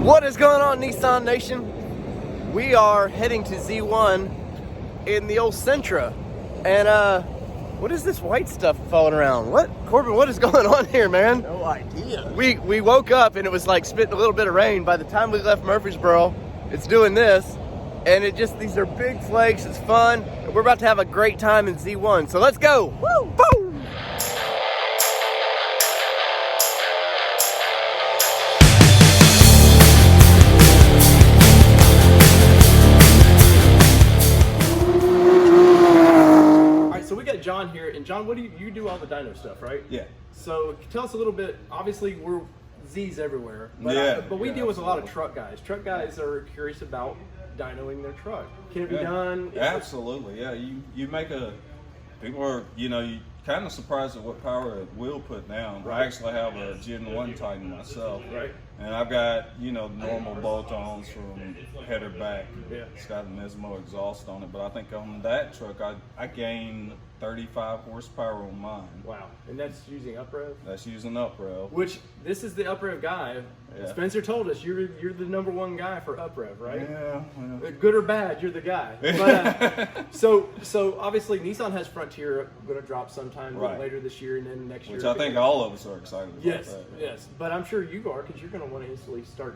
What is going on, Nissan Nation? We are heading to Z1 in the old Sentra. And what is this white stuff falling around? What? Corbin, what is going on here, man? No idea. We woke up and it was like spitting a little bit of rain. By the time we left Murfreesboro, it's doing this. And these are big flakes, it's fun. And we're about to have a great time in Z1. So let's go. Woo! Boom! John here, and John, what do you do all the dyno stuff, right? Yeah. So tell us a little bit. Obviously, we're Z's everywhere, but, we deal with a lot of truck guys. Truck guys are curious about dynoing their truck. Can it be done? Absolutely, yeah. You make people are, you kind of surprised at what power it will put down. Right. I actually have a Z1 Titan myself. Right. And I've got, normal bolt-ons from header back. Yeah. It's got a Nismo exhaust on it, but I think on that truck, I gained 35 horsepower on mine. Wow. And that's using uprev? That's using uprev. Which, this is the uprev guy. Yeah. Spencer told us you're the #1 guy for uprev, right? Yeah. Well. Good or bad, you're the guy. But, so obviously Nissan has Frontier going to drop sometime later this year and then next year. Which I think all of us are excited about. Yes, that. yes. But I'm sure you are, because you're going to want to instantly start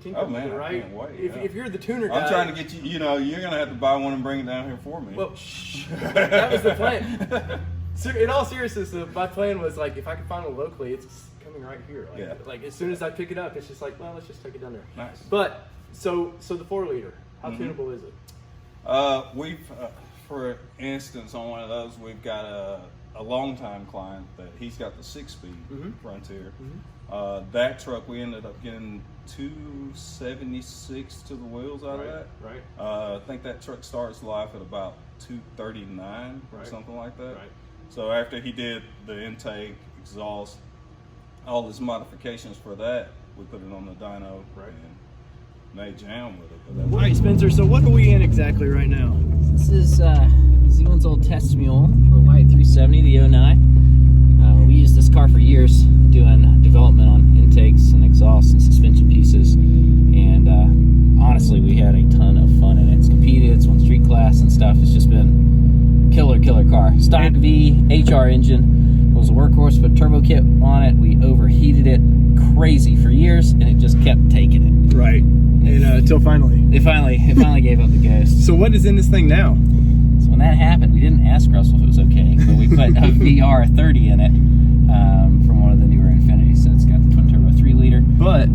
tinkering. Oh man, right? I can't wait. If you're the tuner guy. I'm trying to get you, you're going to have to buy one and bring it down here for me. Well, shh. That was the plan. In all seriousness, my plan was like, if I could find one locally, it's coming right here. Like as soon as I pick it up, it's just like, well, let's just take it down there. Nice. But, so the 4-liter, how tunable is it? For instance, on one of those, we've got a longtime client that he's got the 6-speed Frontier. That truck, we ended up getting 276 to the wheels out of that. Right. I think that truck starts life at about 239 or something like that. Right. So after he did the intake, exhaust, all his modifications for that, we put it on the dyno and made jam with it. All right, Spencer, so what are we in exactly right now? This is Z1's old test mule, the white 370, the 09. We used this car for years doing development on intakes and exhausts and suspension pieces, and honestly, we had a ton of fun in it. It's competed, it's won street class and stuff. It's just been killer car. Stock V HR engine, was a workhorse, put turbo kit on it. We overheated it crazy for years, and it just kept taking it. Right. And until finally. It finally gave up the ghost. So what is in this thing now? So when that happened, we didn't ask Russell if it was okay, but we put a VR30 in it from one of the newer Infinities. So it's got the twin turbo 3-liter. But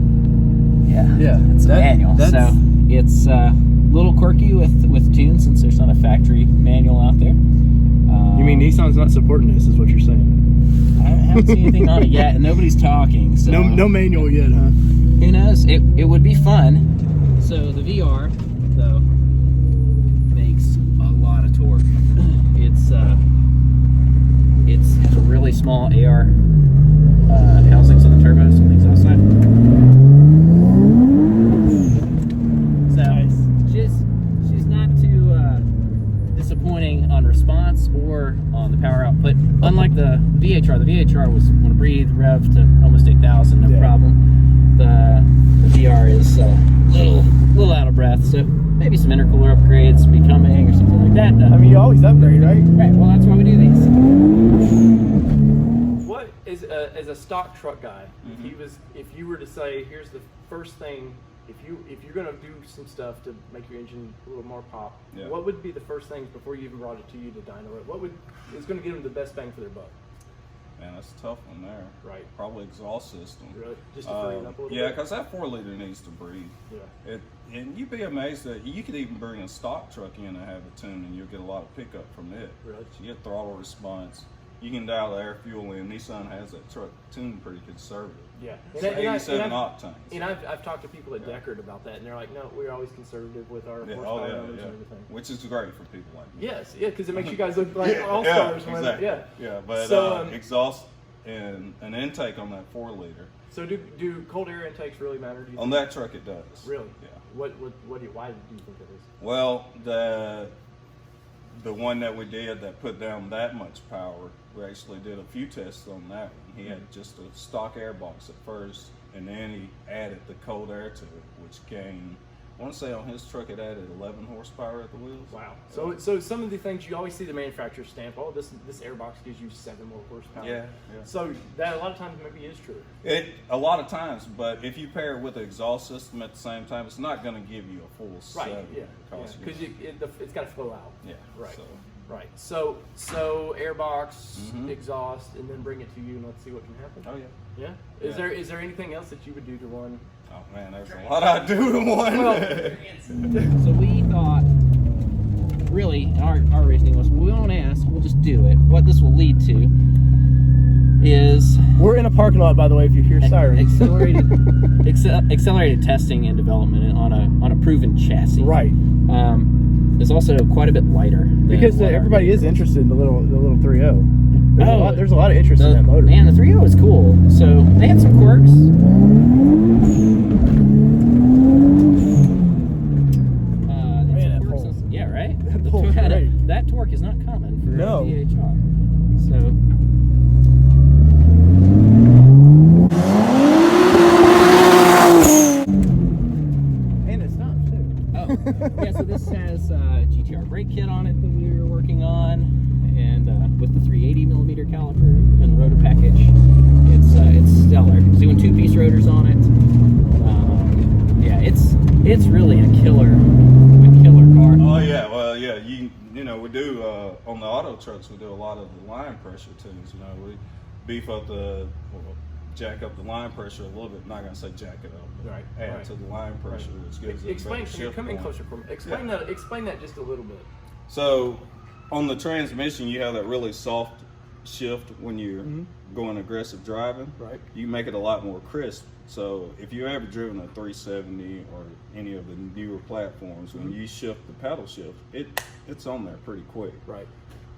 it's a manual. So it's a little quirky with tunes, since there's not a factory manual out there. You mean Nissan's not supporting this, is what you're saying? I haven't seen anything on it yet, and nobody's talking. So no manual yet, huh? Who knows? It would be fun. So the VR, though, makes a lot of torque. It has a really small AR housings on the turbos on the exhaust side. So she's not too disappointing on response or on the power output. Unlike the VHR was want to breathe, rev to almost 8,000, no problem. The VR is a little out of breath, so maybe some intercooler upgrades be coming or something like that. I mean, you always upgrade, right? Right. Well, that's why we do these. What is as a stock truck guy? If you were to say, here's the first thing, if you're gonna do some stuff to make your engine a little more pop, what would be the first things before you even brought it to you to dyno it? What is going to give them the best bang for their buck? Man, that's a tough one there. Right. Probably exhaust system. Really? Just to free it up a little bit? Yeah, because that 4-liter needs to breathe. Yeah. And you'd be amazed that you could even bring a stock truck in and have it tuned, and you'll get a lot of pickup from it. Really? So you get throttle response. You can dial the air fuel in. Nissan has that truck tuned pretty conservative. Yeah. So 87 octanes. And I've talked to people at Deckard about that, and they're like, no, we're always conservative with our horsepower numbers and everything. Which is great for people like me. Yes, because it makes you guys look like all-stars. Exactly. Yeah, but so, exhaust and an intake on that 4-liter. So do cold air intakes really matter? Do you on that truck, it does. Really? Yeah. Why do you think that is? Well, the one that we did that put down that much power, we actually did a few tests on that one. He had just a stock air box at first, and then he added the cold air to it, which gained, I want to say on his truck it added 11 horsepower at the wheels. Wow. So some of the things you always see the manufacturer stamp, oh, this airbox gives you 7 more horsepower. Yeah. So that a lot of times maybe is true. A lot of times, but if you pair it with the exhaust system at the same time, it's not going to give you a full 7. Right. Yeah. Because it's got to flow out. Yeah. Right. Right. So airbox, exhaust, and then bring it to you and let's see what can happen. Oh yeah. Yeah. Is there anything else that you would do to one? Oh man, there's a lot I do to one. So we thought, really, our reasoning was, we won't ask, we'll just do it. What this will lead to is we're in a parking lot, by the way. If you hear sirens, accelerated testing and development on a proven chassis. Right. It's also quite a bit lighter. Because everybody is interested in the little 3.0. There's a lot of interest in that motor. Man, the 3.0 is cool. So they had some quirks. Yeah, right? That torque is not common for a DHR. So and it stops too. Yeah, so this has GTR brake kit on it that we were working on, and with the 380mm caliper and rotor package, it's stellar. It's doing 2-piece rotors on it. Yeah, it's really a killer car. Oh yeah, well yeah, you know we do on the auto trucks we do a lot of the line pressure tunes. You know, we beef up jack up the line pressure a little bit. Not gonna say jack it up, but add to the line pressure, which gives it a better shift. Come in closer for me. Explain that just a little bit. So on the transmission, you have that really soft shift when you're going aggressive driving. Right. You make it a lot more crisp. So if you've ever driven a 370 or any of the newer platforms, when you shift the pedal shift, it's on there pretty quick. Right.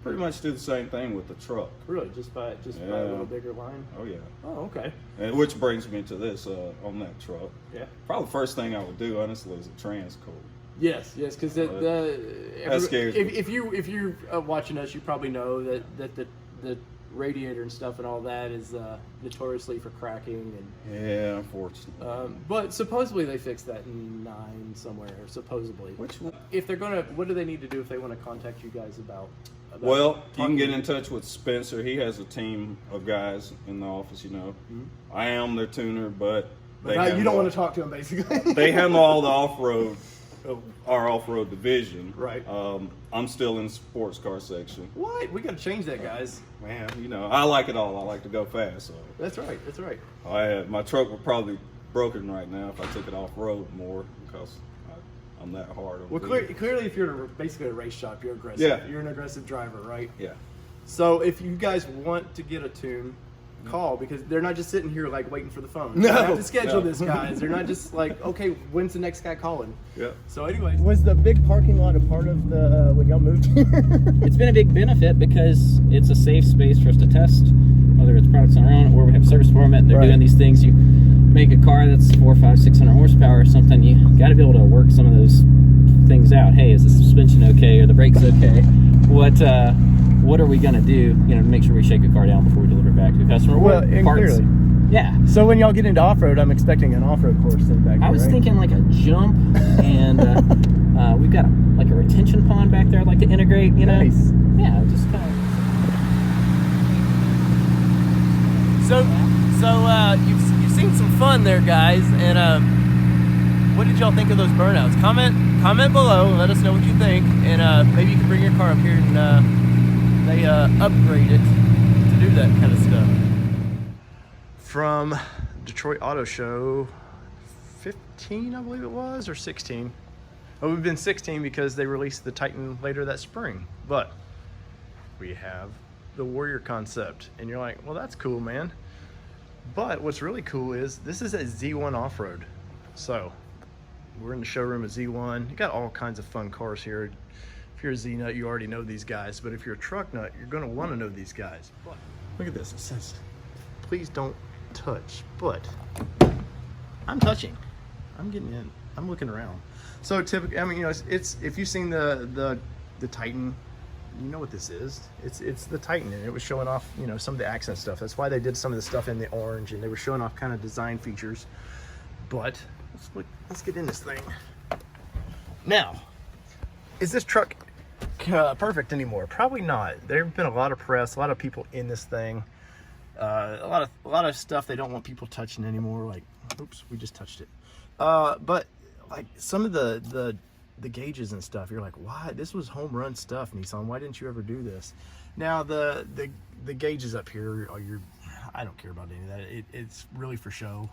Pretty much do the same thing with the truck. Really, just by a little bigger line. Oh yeah. Oh, okay. And which brings me to this on that truck. Yeah. Probably the first thing I would do, honestly, is a trans cord. Yes, because that scares me. If you're watching us, you probably know that the radiator and stuff and all that is notoriously for cracking and yeah, unfortunately. But supposedly they fixed that in 9 somewhere. Supposedly. Which one? If they're gonna, what do they need to do if they want to contact you guys about well, you can get in touch with Spencer. He has a team of guys in the office. You know, I am their tuner, but you don't want to talk to them basically. They handle all the off-road. Our off-road division. Right. I'm still in the sports car section. What? We got to change that, guys. Man, you know, I like it all. I like to go fast. So That's right. my truck would probably be broken right now if I took it off-road more because I'm that hard. Well, clearly, if you're basically a race shop, you're aggressive. Yeah. You're an aggressive driver, right? Yeah. So if you guys want to get a tune, call, because they're not just sitting here like waiting for the phone. No, they have to schedule this, guys. They're not just like, okay, when's the next guy calling? Yeah. So anyway, was the big parking lot a part of the when y'all moved here? It's been a big benefit because it's a safe space for us to test, whether it's products on our own or we have service for them and they're doing these things. You make a car that's 400, 500, 600 horsepower or something, you got to be able to work some of those things out. Hey, is the suspension okay, or the brakes okay? What are we gonna do, you know, to make sure we shake a car down before we deliver it back to the customer? Well, clearly. Yeah. So when y'all get into off-road, I'm expecting an off-road course then back there, I was thinking like a jump, and we've got a retention pond back there I'd like to integrate, you know? Nice. Yeah, just kind of. So you've seen some fun there, guys, and what did y'all think of those burnouts? Comment below, let us know what you think, and maybe you can bring your car up here and they upgrade it to do that kind of stuff. From Detroit Auto Show 15, I believe it was, or 16. Oh, we've been 16 because they released the Titan later that spring. But we have the Warrior concept, and you're like, well, that's cool, man. But what's really cool is this is a Z1 Offroad. So we're in the showroom at Z1. You got all kinds of fun cars here. If you're a Z nut, you already know these guys, but if you're a truck nut, you're gonna wanna know these guys. But look at this, it says, please don't touch, but I'm touching. I'm getting in, I'm looking around. So typically, I mean, you know, it's if you've seen the Titan, you know what this is. It's the Titan, and it was showing off, you know, some of the accent stuff. That's why they did some of the stuff in the orange, and they were showing off kind of design features. But let's get in this thing. Now, is this truck perfect anymore? Probably not. There have been a lot of press, a lot of people in this thing. A lot of stuff they don't want people touching anymore. Like, oops, we just touched it. But like some of the gauges and stuff, you're like, why? This was home run stuff, Nissan. Why didn't you ever do this? Now the gauges up here, I don't care about any of that. It's really for show.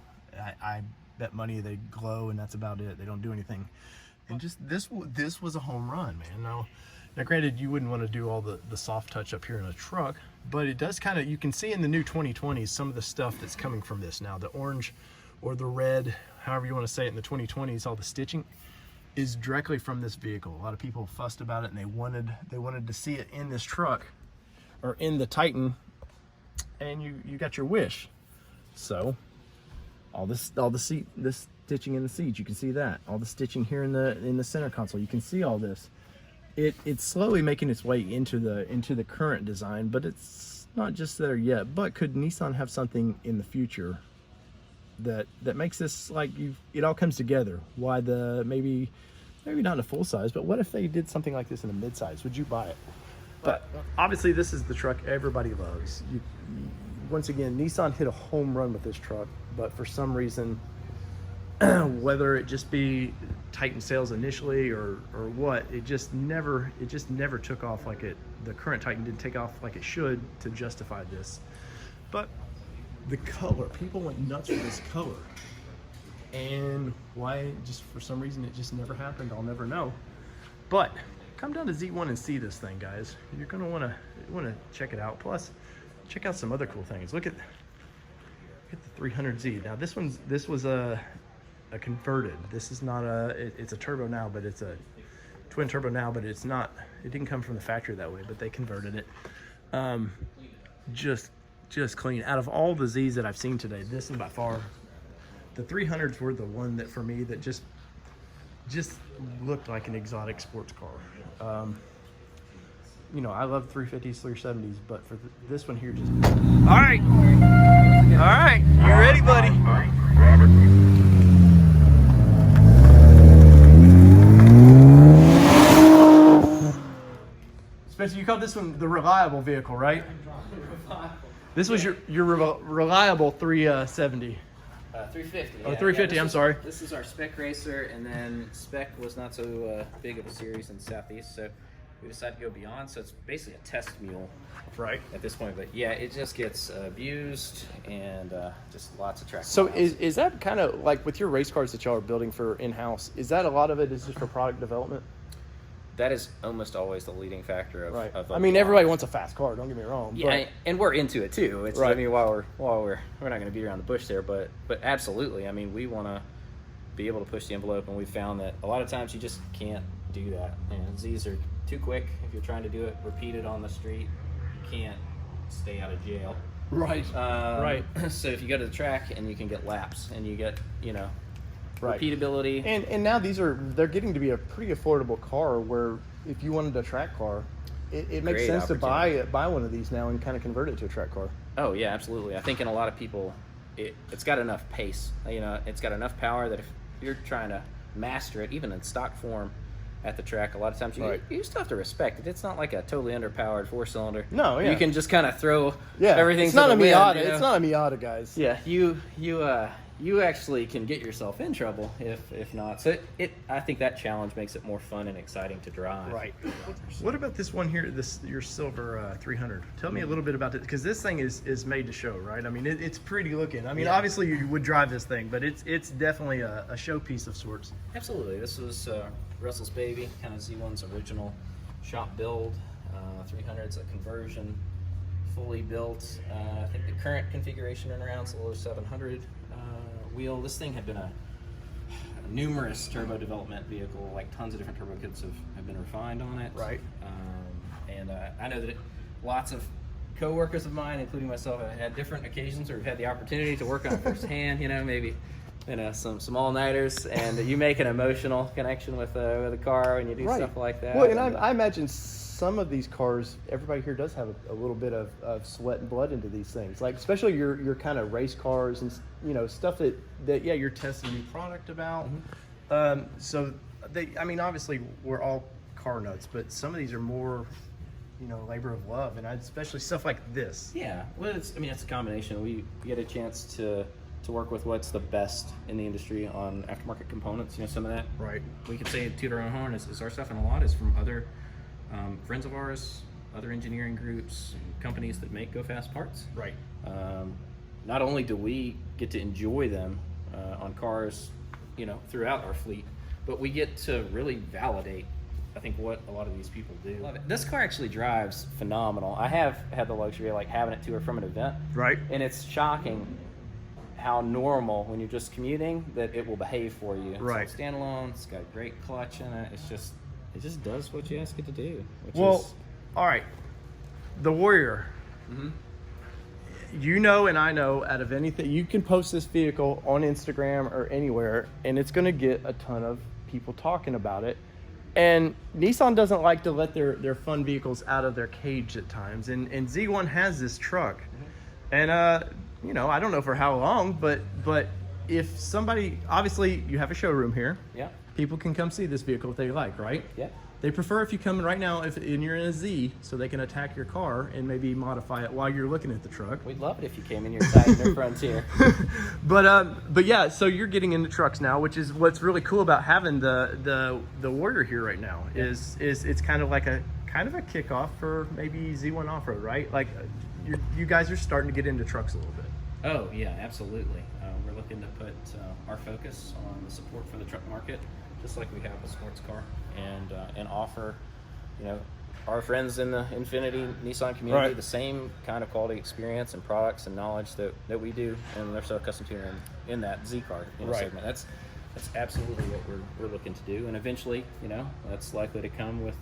I bet money they glow, and that's about it. They don't do anything. And just this was a home run, man. Now granted, you wouldn't want to do all the soft touch up here in a truck, but it does kind of, you can see in the new 2020s some of the stuff that's coming from this now. The orange or the red, however you want to say it, in the 2020s, all the stitching is directly from this vehicle. A lot of people fussed about it, and they wanted to see it in this truck or in the Titan, and you got your wish. So all the stitching in the seats, you can see that. All the stitching here in the center console, you can see all this. It's slowly making its way into the current design, but it's not just there yet. But could Nissan have something in the future that makes this, like, it all comes together? Why maybe not in a full size, but what if they did something like this in a mid-size? Would you buy it? But obviously this is the truck everybody loves. Once again, Nissan hit a home run with this truck, but for some reason, whether it just be Titan sales initially or what, it just never took off like the current Titan didn't take off like it should to justify this. But the color, people went nuts with this color, and why, just for some reason, it just never happened, I'll never know. But come down to Z1 and see this thing, guys. You're gonna want to check it out. Plus, check out some other cool things. Look at the 300Z. Now this was a converted. This is not it's a turbo now, but it's a twin turbo now, but it didn't come from the factory that way, but they converted it. Just clean. Out of all the Z's that I've seen today, this is by far, the 300s were the one that for me that just looked like an exotic sports car. You know, I love 350s, 370s, but for this one here, just all right, you ready, buddy? Spencer, you called this one the reliable vehicle, right? This was your reliable 370. 350. Oh, 350, I'm sorry. This is our spec racer, and then spec was not so big of a series in the Southeast, so we decided to go beyond. So it's basically a test mule, right, at this point. But yeah, it just gets abused and just lots of track. So is that kind of like with your race cars that y'all are building for in-house, is that a lot of it is just for product development? That is almost always the leading factor of, right. of I mean, everybody wants a fast car, don't get me wrong. Yeah, but, and we're into it too. It's, right. I mean, while we're not going to beat around the bush there, but absolutely. I mean, we want to be able to push the envelope, and we found that a lot of times you just can't do that. And Z's are too quick. If you're trying to do it repeated on the street, you can't stay out of jail. Right. Right. So if you go to the track and you can get laps and you get, right. repeatability. And now they're getting to be a pretty affordable car where if you wanted a track car, it makes sense to buy one of these now and kind of convert it to a track car. Oh yeah, absolutely. I think in a lot of people, it's got enough pace. It's got enough power that if you're trying to master it, even in stock form at the track, a lot of times you still have to respect it. It's not like a totally underpowered 4-cylinder. No, yeah. You can just kind of throw everything. It's not a Miata. Wind, It's not a Miata, guys. Yeah, you actually can get yourself in trouble if not. So I think that challenge makes it more fun and exciting to drive. Right. What about this one here, your silver 300? Tell me a little bit about it, because this thing is made to show, right? I mean, it's pretty looking. I mean, obviously you would drive this thing, but it's definitely a showpiece of sorts. Absolutely. This was Russell's baby, kind of Z1's original shop build. 300's a conversion, fully built. I think the current configuration in around is a low 700 wheel. This thing had been a numerous turbo development vehicle, like tons of different turbo kits have been refined on it. Right. And I know that lots of co-workers of mine, including myself, have had different occasions or have had the opportunity to work on it firsthand, maybe some all-nighters, and you make an emotional connection with a car when you do stuff like that. Well, and I imagine some of these cars, everybody here does have a little bit of sweat and blood into these things. Like especially your kind of race cars and stuff that you're testing a new product about. So obviously we're all car nuts, but some of these are more labor of love, and especially stuff like this. Yeah, well, it's a combination. We get a chance to work with what's the best in the industry on aftermarket components. Some of that, right? We can say toot our own horn is our stuff, and a lot is from other friends of ours, other engineering groups, companies that make go fast parts. Right. Not only do we get to enjoy them on cars, throughout our fleet, but we get to really validate, I think, what a lot of these people do. Love it. This car actually drives phenomenal. I have had the luxury of having it to or from an event. Right. And it's shocking how normal, when you're just commuting, that it will behave for you. Right. It's standalone. It's got a great clutch in it. It just does what you ask it to do. All right. The Warrior. Mm-hmm. And I know, out of anything, you can post this vehicle on Instagram or anywhere, and it's going to get a ton of people talking about it. And Nissan doesn't like to let their fun vehicles out of their cage at times. And Z1 has this truck. And, I don't know for how long, but if somebody, obviously you have a showroom here. Yeah. People can come see this vehicle if they like, right? Yeah. They prefer if you come in right now, and you're in a Z, so they can attack your car and maybe modify it while you're looking at the truck. We'd love it if you came in your Titan or Frontier. But yeah, so you're getting into trucks now, which is what's really cool about having the Warrior here right now. Yeah. Is it's kind of a kickoff for maybe Z1 Offroad, right? Like you guys are starting to get into trucks a little bit. Oh yeah, absolutely. We're looking to put our focus on the support for the truck market, just like we have a sports car, and offer, our friends in the Infinity Nissan community the same kind of quality experience and products and knowledge that we do, and they're so accustomed to in that Z car segment. That's absolutely what we're looking to do, and eventually, that's likely to come with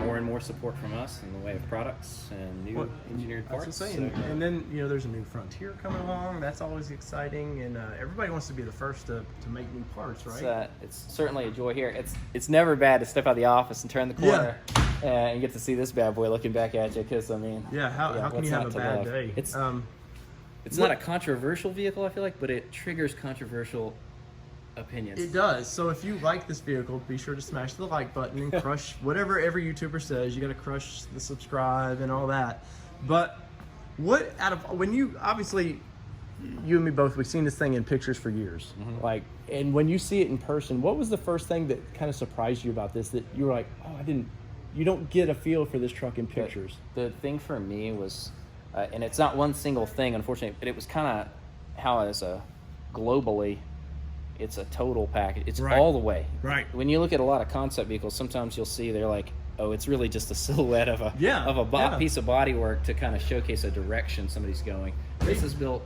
more and more support from us in the way of products and new engineered parts. And then there's a new Frontier coming along. That's always exciting, and everybody wants to be the first to make new parts, right? It's certainly a joy here. It's never bad to step out of the office and turn the corner and get to see this bad boy looking back at you. Because how can you have a bad day? It's not a controversial vehicle, I feel like, but it triggers controversial opinions. It does. So if you like this vehicle, be sure to smash the like button and crush whatever every YouTuber says. You got to crush the subscribe and all that. But when you obviously, you and me both, we've seen this thing in pictures for years. Mm-hmm. And when you see it in person, what was the first thing that kind of surprised you about this, that you were like, you don't get a feel for this truck in pictures? The thing for me was, and it's not one single thing, unfortunately, but it was kind of how globally, it's a total package. It's all the way. Right. When you look at a lot of concept vehicles, sometimes you'll see they're like, oh, it's really just a silhouette of a piece of bodywork to kind of showcase a direction somebody's going. This is built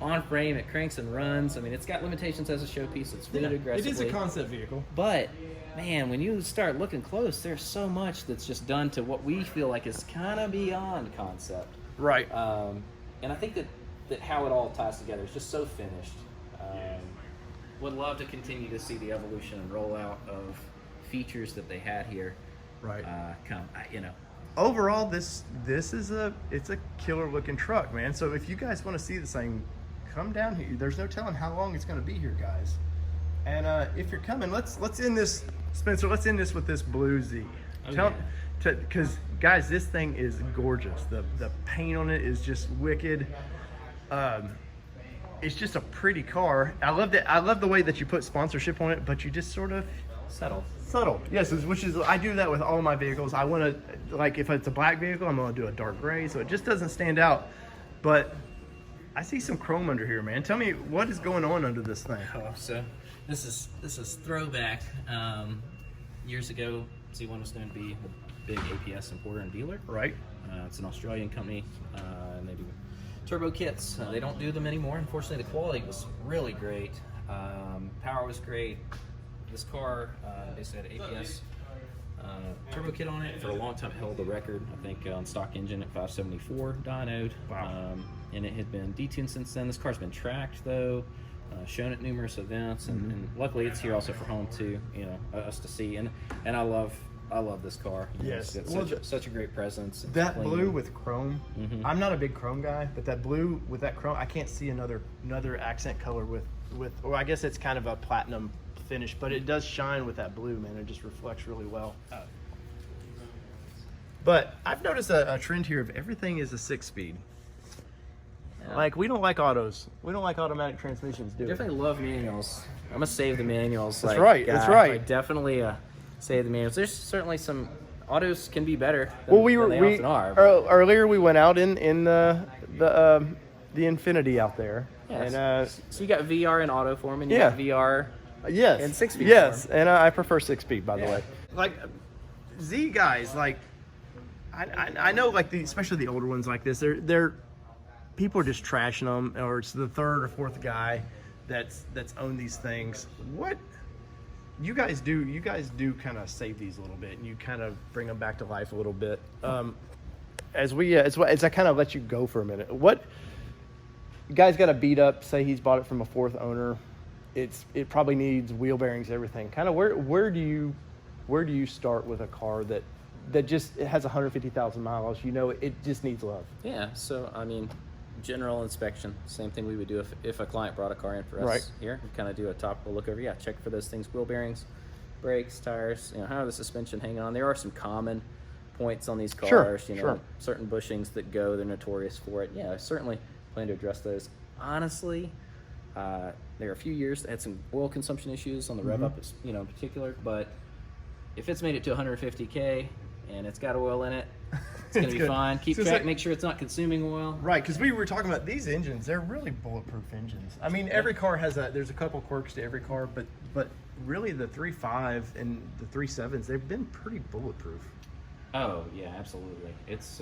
on frame. It cranks and runs. It's got limitations as a showpiece. It's fitted aggressively. It is a concept vehicle. But man, when you start looking close, there's so much that's just done to what we feel like is kind of beyond concept. Right. And I think that how it all ties together is just so finished. Would love to continue to see the evolution and rollout of features that they had here. Right. Overall, this is a killer looking truck, man. So if you guys want to see this thing, come down here. There's no telling how long it's going to be here, guys. And if you're coming, let's end this, Spencer. Let's end this with this blue Z. Because guys, this thing is gorgeous. The paint on it is just wicked. It's just a pretty car. I love the way that you put sponsorship on it, but you just sort of subtle. Yes, which is, I do that with all my vehicles. I want to, if it's a black vehicle, I'm going to do a dark gray, so it just doesn't stand out. But I see some chrome under here, man. Tell me what is going on under this thing. So this is throwback. Years ago, Z1 was known to be a big APS importer and dealer. Right. It's an Australian company, and they do turbo kits. They don't do them anymore. Unfortunately, the quality was really great. Power was great. This car, they said APS turbo kit on it for a long time, held the record, I think, on stock engine at 574 dynoed. Wow. And it had been detuned since then. This car's been tracked, though, shown at numerous events, and luckily it's here also for home too. You know, us to see, and I love this car. You know, Yes. it's got such a great presence. It's That clean. blue with chrome. I'm not a big chrome guy, but that blue with that chrome, I can't see another accent color with, or I guess it's kind of a platinum finish, but it does shine with that blue, man. It just reflects really well. But I've noticed a trend here of everything is a 6-speed. Yeah. Like, we don't like autos. We don't like automatic transmissions, do we? Definitely love manuals. I'm gonna save the manuals. That's like, right, that's right. I definitely save the manuals. There's certainly some autos can be better than, Well, we often are. But earlier we went out in the Infinity out there. yes. And so you got VR in auto form, and you yeah. got VR. yes, And 6-speed Yes, form. and I prefer 6-speed, by the Yeah. way. Like Z guys, like I know, like especially the older ones like this, they're people are just trashing them, or it's the third or fourth guy that's owned these things. What you guys do kind of save these a little bit, and you kind of bring them back to life a little bit. As I kind of let you go for a minute, what guy's got a beat up? Say he's bought it from a fourth owner. It probably needs wheel bearings, everything. Kind of where do you start with a car that just it has 150,000 miles? You know, it just needs love. Yeah. So I mean, general inspection, same thing we would do if a client brought a car in for us Right. here. We kind of do a topical look over. Yeah, check for those things: wheel bearings, brakes, tires. You know, how are the suspension hanging on? There are some common points on these cars. Sure, you know, sure. certain bushings that go, they're notorious for it. Yeah, I certainly plan to address those. Honestly, there are a few years that had some oil consumption issues on the rev up, you know, in particular. But if it's made it to 150K and it's got oil in it, it's gonna It's be good. fine. Keep So it's track, like- make sure it's not consuming oil. Right, because we were talking about these engines. They're really bulletproof engines. I mean, every car has there's a couple quirks to every car, but really the 3.5 and the 3.7s, they've been pretty bulletproof. Oh yeah, absolutely. It's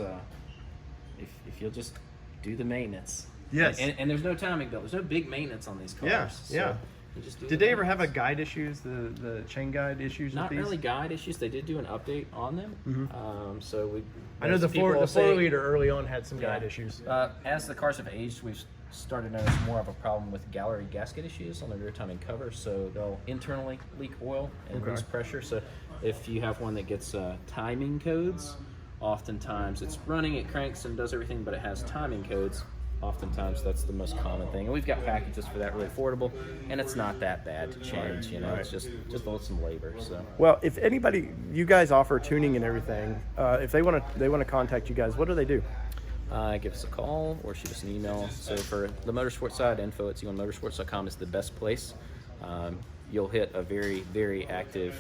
if you'll just do the maintenance. Yes. And there's no timing belt. There's no big maintenance on these cars. Yeah, so yeah. you just do Did the they ever maintenance. have a guide issues, the chain guide issues Not with these? really guide issues. They did do an update on them. So we. I know the people will 4-liter early on had some Yeah. guide issues. As the cars have aged, we've started to notice more of a problem with gallery gasket issues on the rear timing cover. So they'll internally leak oil and Okay. lose pressure. So if you have one that gets timing codes, oftentimes it's running, it cranks and does everything, but it has timing codes. Oftentimes that's the most common thing, and we've got packages for that, really affordable, and it's not that bad to change. You know, it's just some labor. So. Well, if anybody, you guys offer tuning and everything. If they want to contact you guys, what do they do? Give us a call or shoot us an email. So for the motorsports side, info@z1motorsports.com is the best place. You'll hit a very, very active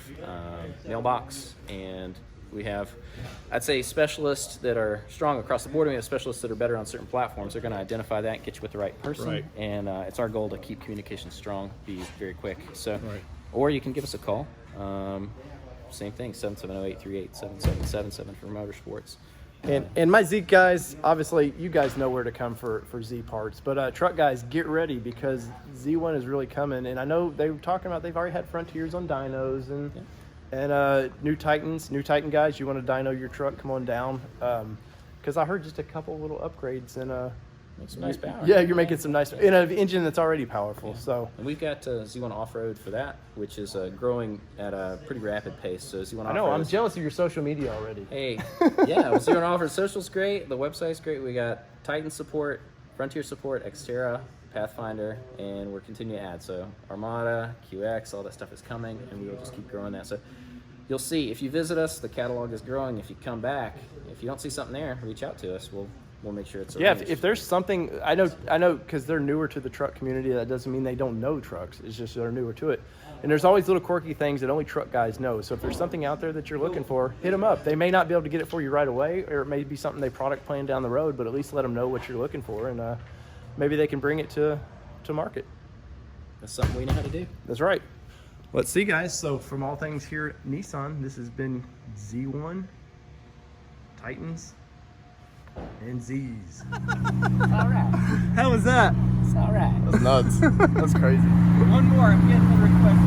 mailbox, and we have, I'd say, specialists that are strong across the board. We have specialists that are better on certain platforms. They're going to identify that and get you with the right person. Right. And it's our goal to keep communication strong, be very quick. So, Right. Or you can give us a call. Same thing, 770-838-7777 for Motorsports. And my Z guys, obviously, you guys know where to come for Z parts. But truck guys, get ready, because Z1 is really coming. And I know they were talking about they've already had Frontiers on dynos and new Titan guys. You want to dyno your truck? Come on down. Because I heard just a couple little upgrades and Make some nice power. Yeah, you're making some nice in an engine that's already powerful. So. And we've got Z1 Offroad for that, which is growing at a pretty rapid pace. So Z1 Offroad. I know, I'm jealous of your social media already. Hey, yeah, Z1 Offroad social's great. The website's great. We got Titan support, Frontier support, Xterra, Pathfinder, and we're continuing to add. So Armada, QX, all that stuff is coming, and we will just keep growing that. So you'll see, if you visit us, the catalog is growing. If you come back, if you don't see something there, reach out to us. We'll make sure it's arranged. If there's something, I know, because they're newer to the truck community, that doesn't mean they don't know trucks. It's just they're newer to it. And there's always little quirky things that only truck guys know. So if there's something out there that you're looking for, hit them up. They may not be able to get it for you right away, or it may be something they product plan down the road, but at least let them know what you're looking for, and maybe they can bring it to market. That's something we know how to do. That's right. Let's see, guys. So from all things here at Nissan, this has been Z1, Titans, and Z's. All right. How was that? It's all right. That's nuts. That's crazy. One more. I'm getting the request.